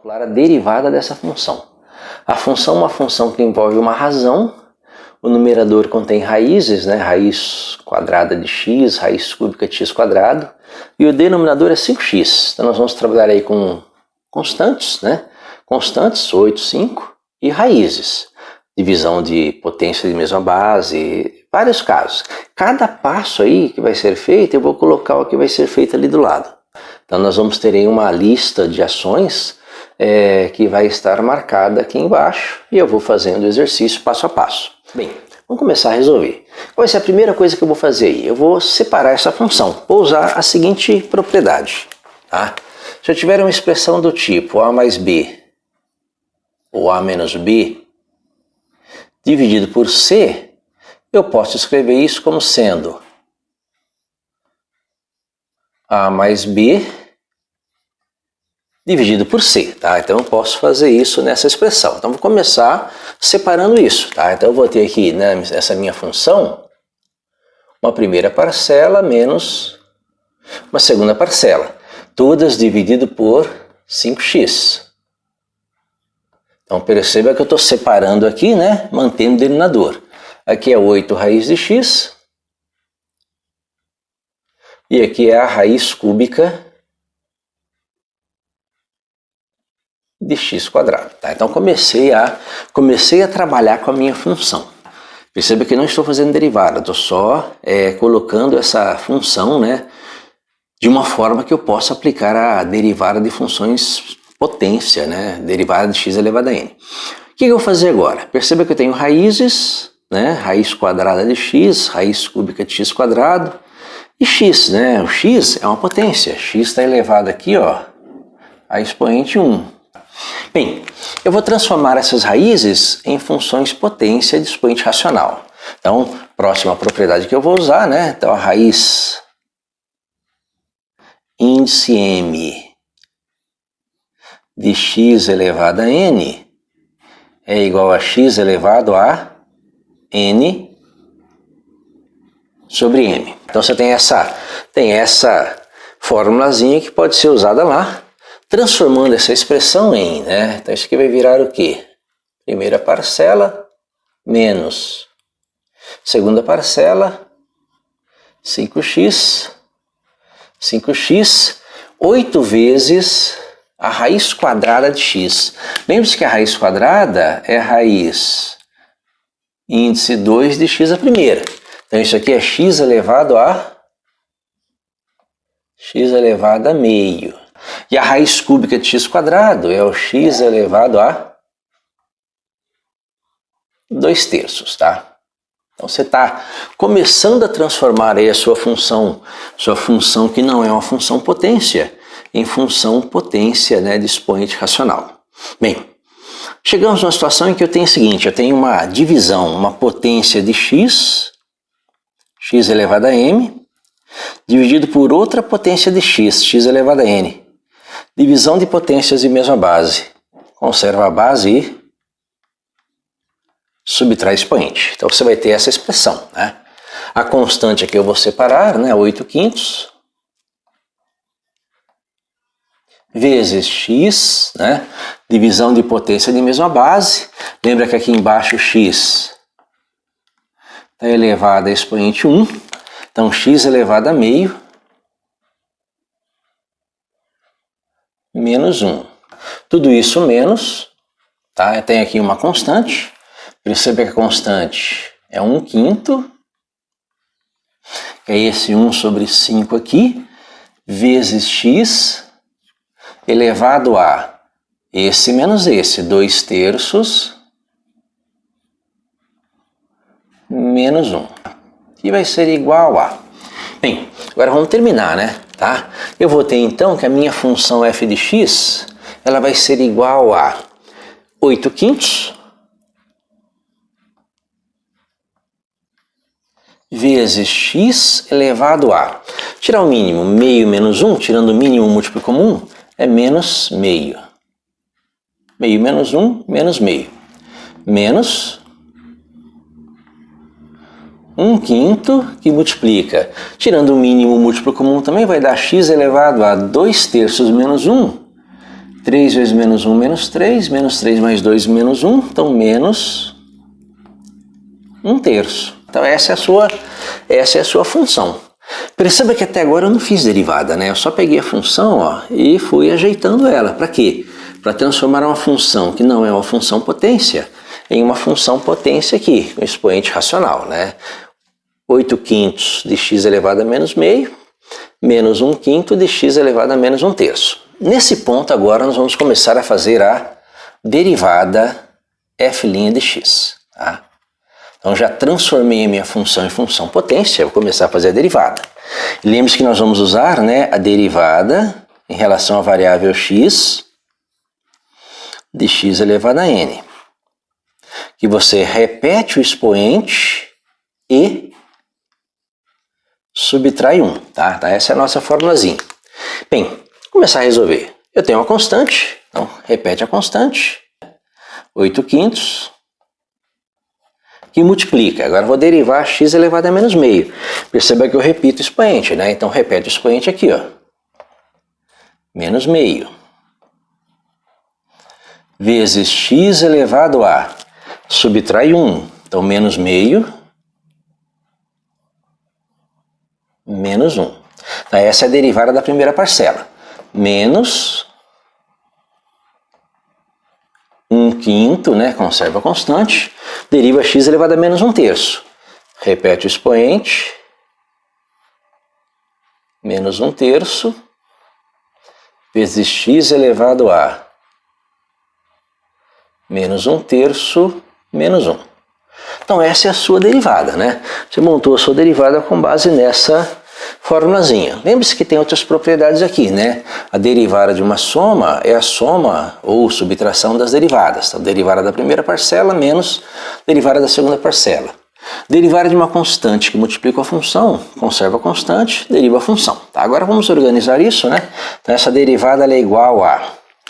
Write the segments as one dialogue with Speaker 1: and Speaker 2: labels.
Speaker 1: calcular a derivada dessa função. A função é uma função que envolve uma razão, o numerador contém raízes, né? Raiz quadrada de x, raiz cúbica de x quadrado, e o denominador é 5x. Então nós vamos trabalhar aí com constantes, né? Constantes, 8, 5, e raízes. Divisão de potência de mesma base, vários casos. Cada passo aí que vai ser feito, eu vou colocar o que vai ser feito ali do lado. Então nós vamos ter aí uma lista de ações que vai estar marcada aqui embaixo e eu vou fazendo o exercício passo a passo. Bem, vamos começar a resolver. Qual vai ser a primeira coisa que eu vou fazer aí? Eu vou separar essa função. Vou usar a seguinte propriedade. Tá? Se eu tiver uma expressão do tipo a mais b ou a menos b dividido por c, eu posso escrever isso como sendo a mais b dividido por c, tá? Então eu posso fazer isso nessa expressão. Então vou começar separando isso, tá? Então eu vou ter aqui, né, essa minha função, uma primeira parcela menos uma segunda parcela, todas dividido por 5x. Então perceba que eu estou separando aqui, né, mantendo o denominador. Aqui é 8 raiz de x e aqui é a raiz cúbica de x quadrado. Tá? Então comecei a trabalhar com a minha função. Perceba que não estou fazendo derivada, estou só colocando essa função, né, de uma forma que eu possa aplicar a derivada de funções potência, né, derivada de x elevado a n. O que eu vou fazer agora? Perceba que eu tenho raízes, né, raiz quadrada de x, raiz cúbica de x quadrado e x, né, o x é uma potência, x está elevado aqui, ó, a expoente 1. Bem, eu vou transformar essas raízes em funções potência de expoente racional. Então, próxima propriedade que eu vou usar, né? Então, a raiz índice m de x elevado a n é igual a x elevado a n sobre m. Então, você tem essa formulazinha que pode ser usada lá, transformando essa expressão em, né? Então isso aqui vai virar o quê? Primeira parcela menos segunda parcela, 5x, 8 vezes a raiz quadrada de x. Lembre-se que a raiz quadrada é a raiz índice 2 de x a primeira. Então isso aqui é x elevado a meio. E a raiz cúbica de x quadrado é o x elevado a 2/3, tá? Então você está começando a transformar aí a sua função que não é uma função potência, em função potência, né, de expoente racional. Bem, chegamos numa situação em que eu tenho o seguinte, eu tenho uma divisão, uma potência de x elevado a m, dividido por outra potência de x elevado a n. Divisão de potências de mesma base. Conserva a base e subtrai expoente. Então você vai ter essa expressão, né? A constante aqui eu vou separar, né? 8/5 vezes x, né? Divisão de potência de mesma base. Lembra que aqui embaixo x está elevado a expoente 1. Então x elevado a meio menos 1. Tudo isso menos, tá? Eu tenho aqui uma constante. Perceba que a constante é 1/5, que é esse 1 sobre 5 aqui, vezes x, elevado a esse menos esse, 2/3 menos 1, que vai ser igual a... Bem, agora vamos terminar, né? Tá? Eu vou ter então que a minha função f de x, ela vai ser igual a 8/5 vezes x elevado a... Tirar o mínimo, meio menos 1, tirando o mínimo múltiplo comum, é menos meio. Meio menos 1, menos meio. Menos 1/5 que multiplica. Tirando o mínimo múltiplo comum também vai dar x elevado a 2/3 menos 1, 3 vezes menos 1, menos 3 mais 2, menos 1, então menos 1/3. Então essa é a sua função. Perceba que até agora eu não fiz derivada, né? Eu só peguei a função, ó, e fui ajeitando ela. Para quê? Para transformar uma função que não é uma função potência em uma função potência aqui, um expoente racional, né? 8/5 de x elevado a menos meio, menos 1/5 de x elevado a menos 1/3. Nesse ponto agora nós vamos começar a fazer a derivada f' de x. Tá? Então já transformei a minha função em função potência, vou começar a fazer a derivada. Lembre-se que nós vamos usar, né, a derivada em relação à variável x de x elevado a n. Que você repete o expoente e subtrai 1. Tá? Essa é a nossa formulazinha. Bem, vou começar a resolver. Eu tenho uma constante, então repete a constante. 8/5 que multiplica. Agora vou derivar x elevado a menos meio. Perceba que eu repito o expoente, né? Então repete o expoente aqui, ó. Menos meio. Vezes x elevado a, subtrai 1. Então menos meio, menos 1. Então essa é a derivada da primeira parcela. Menos 1/5, né? Conserva a constante. Deriva x elevado a menos 1/3. Repete o expoente. Menos 1/3 vezes x elevado a menos 1/3 menos 1. Então essa é a sua derivada, né? Você montou a sua derivada com base nessa formulazinha. Lembre-se que tem outras propriedades aqui, né? A derivada de uma soma é a soma ou subtração das derivadas. Então, derivada da primeira parcela menos derivada da segunda parcela. Derivada de uma constante que multiplica a função, conserva a constante, deriva a função. Tá? Agora vamos organizar isso, né? Então essa derivada é igual a...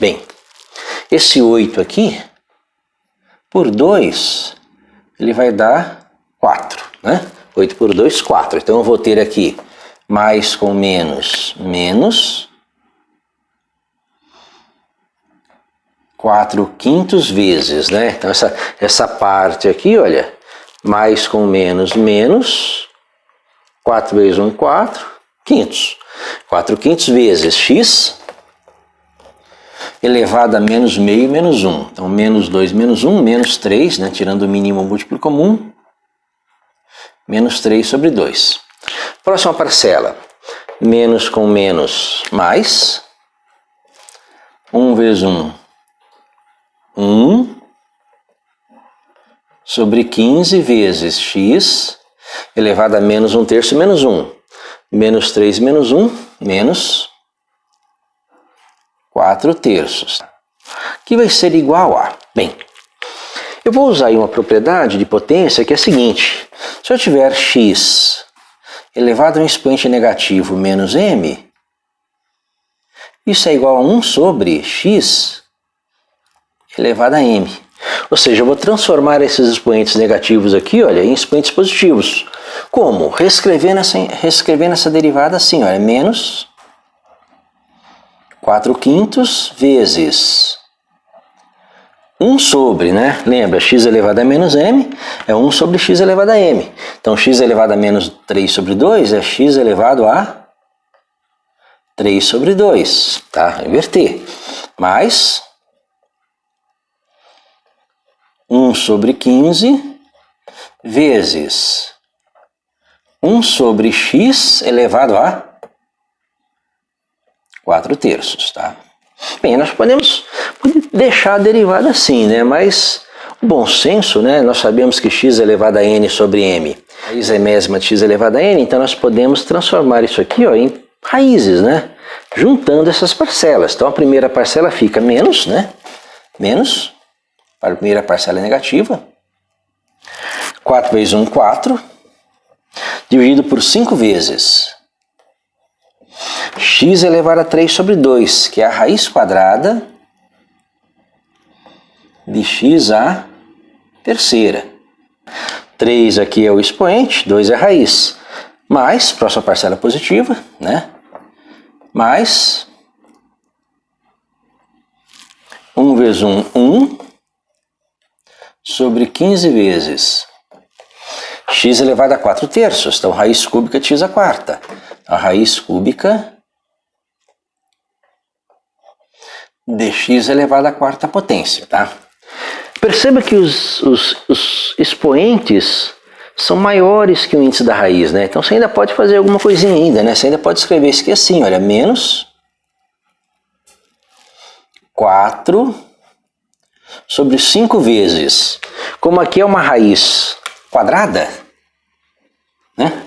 Speaker 1: Bem, esse 8 aqui, por 2, ele vai dar 4, né? 8 por 2, 4. Então eu vou ter aqui mais com menos, menos 4/5 vezes, né? Então essa parte aqui, olha, mais com menos, menos 4 vezes 1, 4, 500. 4/5 vezes x elevado a menos meio, menos 1. Então menos 2, menos 1, menos 3, né? Tirando o mínimo múltiplo comum, menos 3 sobre 2. Próxima parcela, menos com menos, mais 1 vezes 1, 1 sobre 15 vezes x elevado a menos 1/3 menos 1. Menos 3 menos 1, menos 4/3. Que vai ser igual a... Bem, eu vou usar aí uma propriedade de potência que é a seguinte. Se eu tiver x elevado a um expoente negativo menos m, isso é igual a 1 sobre x elevado a m. Ou seja, eu vou transformar esses expoentes negativos aqui, olha, em expoentes positivos. Como? Reescrevendo essa derivada assim, olha, menos 4/5 vezes 1 sobre, né? Lembra, x elevado a menos m é 1 sobre x elevado a m. Então, x elevado a menos 3 sobre 2 é x elevado a 3 sobre 2, tá? Inverter. Mais 1 sobre 15 vezes 1 sobre x elevado a 4/3, tá? Bem, nós podemos deixar a derivada assim, né? Mas o bom senso, né? Nós sabemos que x elevado a n sobre m, raiz é mésima de x elevado a n, então nós podemos transformar isso aqui, ó, em raízes, né? Juntando essas parcelas. Então a primeira parcela fica menos, né? Menos, a primeira parcela é negativa. 4 vezes 1, 4, dividido por 5 vezes x elevado a 3 sobre 2, que é a raiz quadrada de x à terceira. 3 aqui é o expoente, 2 é a raiz. Mais, próxima parcela positiva, né? Mais vezes 1, 1, sobre 15 vezes x elevado a 4 terços. Então, raiz cúbica de x à quarta. A raiz cúbica de x elevado à quarta potência, tá? Perceba que os expoentes são maiores que o índice da raiz, né? Então você ainda pode fazer alguma coisinha ainda, né? Você ainda pode escrever isso aqui assim, olha, menos 4 sobre 5 vezes. Como aqui é uma raiz quadrada, né?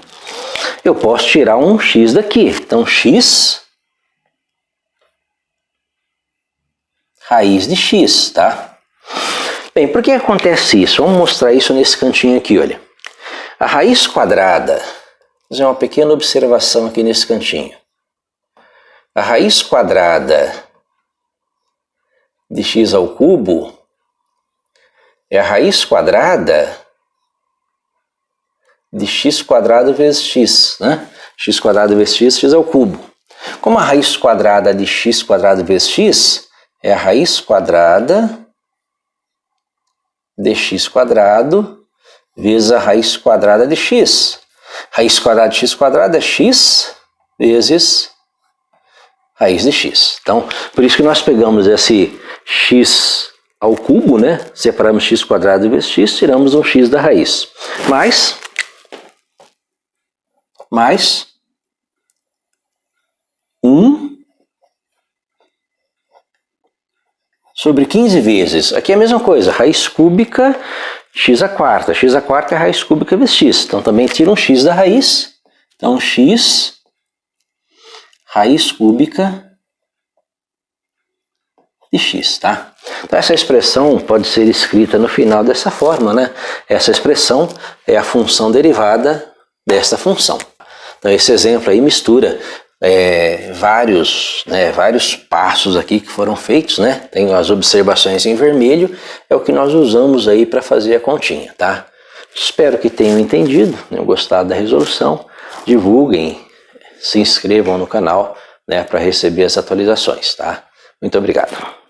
Speaker 1: Eu posso tirar um x daqui. Então x raiz de x, tá? Bem, por que acontece isso? Vamos mostrar isso nesse cantinho aqui, olha. A raiz quadrada, vou fazer uma pequena observação aqui nesse cantinho. A raiz quadrada de x ao cubo é a raiz quadrada de x quadrado vezes x, né? X quadrado vezes x, x ao cubo. Como a raiz quadrada de x quadrado vezes x é a raiz quadrada de x quadrado vezes a raiz quadrada de x. Raiz quadrada de x quadrado é x vezes raiz de x. Então, por isso que nós pegamos esse x ao cubo, né? Separamos x quadrado vezes x, tiramos um x da raiz. Mais 1 sobre 15 vezes. Aqui é a mesma coisa, raiz cúbica x à quarta. X à quarta é a raiz cúbica vezes x. Então também tira um x da raiz. Então x raiz cúbica de x, tá? Então essa expressão pode ser escrita no final dessa forma, né? Essa expressão é a função derivada desta função. Então esse exemplo aí mistura vários passos aqui que foram feitos, né? Tem as observações em vermelho, é o que nós usamos aí para fazer a continha, tá? Espero que tenham entendido, tenham gostado da resolução, divulguem, se inscrevam no canal, né, para receber as atualizações, tá? Muito obrigado.